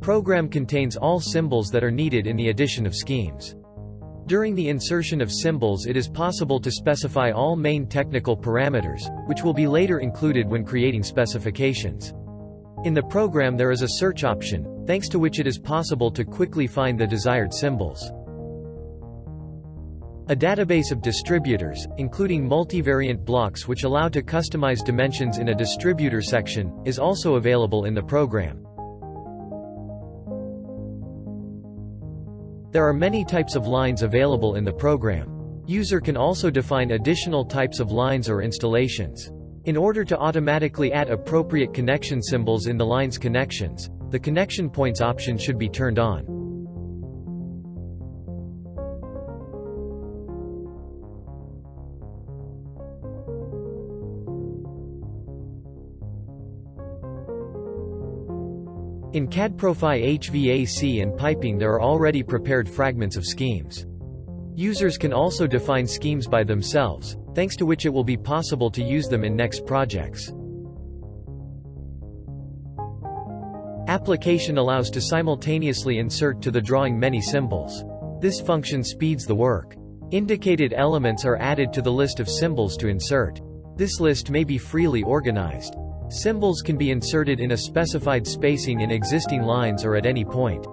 program contains all symbols that are needed in the addition of schemes. During the insertion of symbols, it is possible to specify all main technical parameters, which will be later included when creating specifications. In the program there is a search option, thanks to which it is possible to quickly find the desired symbols. A database of distributors, including multivariant blocks which allow to customize dimensions in a distributor section, is also available in the program. There are many types of lines available in the program. User can also define additional types of lines or installations. In order to automatically add appropriate connection symbols in the line's connections, the connection points option should be turned on. In CADprofi HVAC and piping there are already prepared fragments of schemes. Users can also define schemes by themselves, thanks to which it will be possible to use them in next projects. Application allows to simultaneously insert to the drawing many symbols. This function speeds the work. Indicated elements are added to the list of symbols to insert. This list may be freely organized. Symbols can be inserted in a specified spacing in existing lines or at any point.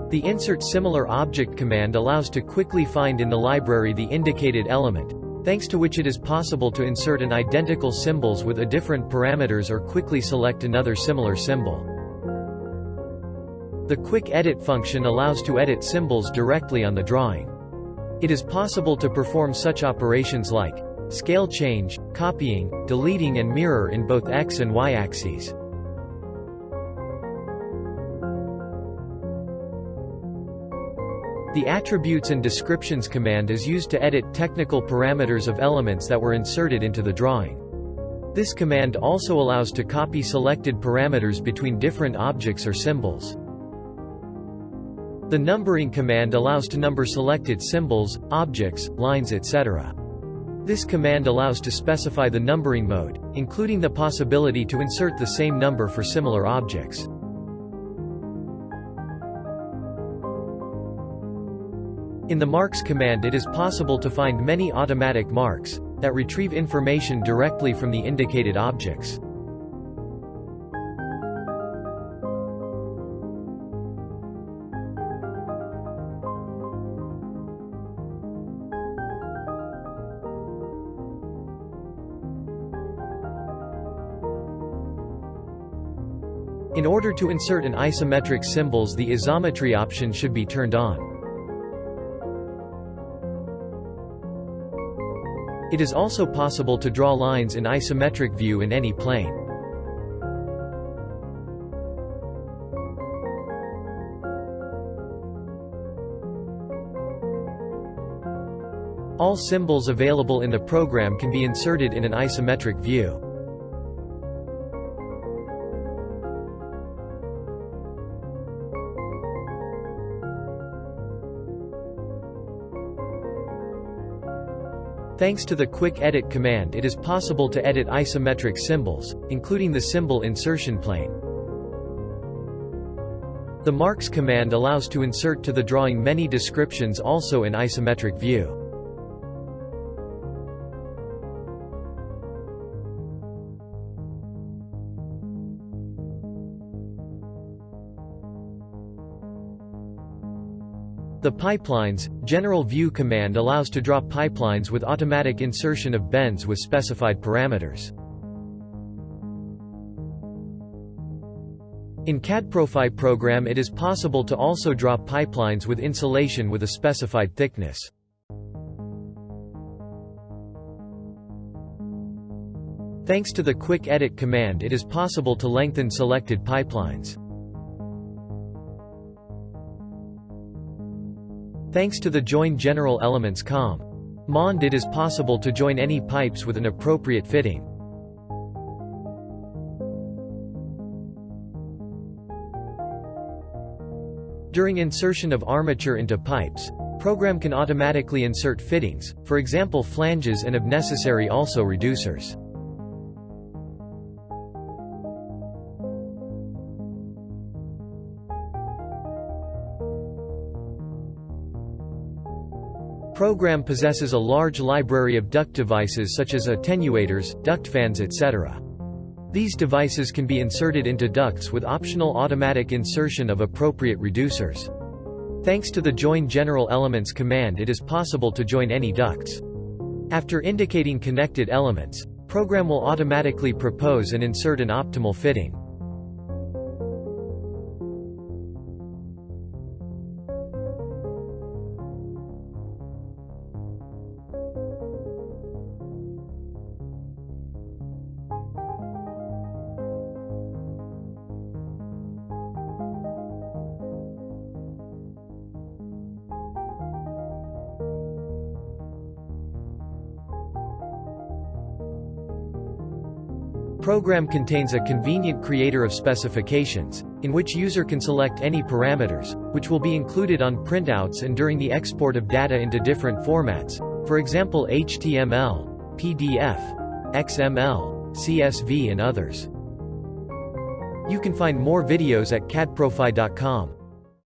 The Insert Similar Object command allows to quickly find in the library the indicated element, thanks to which it is possible to insert an identical symbols with a different parameters or quickly select another similar symbol. The Quick Edit function allows to edit symbols directly on the drawing. It is possible to perform such operations like scale change, copying, deleting and mirror in both X and Y axes. The Attributes and Descriptions command is used to edit technical parameters of elements that were inserted into the drawing. This command also allows to copy selected parameters between different objects or symbols. The Numbering command allows to number selected symbols, objects, lines etc. This command allows to specify the numbering mode, including the possibility to insert the same number for similar objects. In the Marks command it is possible to find many automatic marks that retrieve information directly from the indicated objects. In order to insert an isometric symbols, the isometry option should be turned on. It is also possible to draw lines in isometric view in any plane. All symbols available in the program can be inserted in an isometric view. Thanks to the Quick Edit command, it is possible to edit isometric symbols, including the symbol insertion plane. The Marks command allows to insert to the drawing many descriptions also in isometric view. The Pipelines, General View command allows to draw pipelines with automatic insertion of bends with specified parameters. In CADprofi program it is possible to also draw pipelines with insulation with a specified thickness. Thanks to the Quick Edit command it is possible to lengthen selected pipelines. Thanks to the Join General Elements command it is possible to join any pipes with an appropriate fitting. During insertion of armature into pipes, Program can automatically insert fittings, for example flanges and if necessary also reducers. Program possesses a large library of duct devices such as attenuators, duct fans etc. These devices can be inserted into ducts with optional automatic insertion of appropriate reducers. Thanks to the Join General Elements command, it is possible to join any ducts. After indicating connected elements, program will automatically propose and insert an optimal fitting. Program contains a convenient creator of specifications, in which user can select any parameters, which will be included on printouts and during the export of data into different formats, for example HTML, PDF, XML, CSV and others. You can find more videos at CADprofi.com.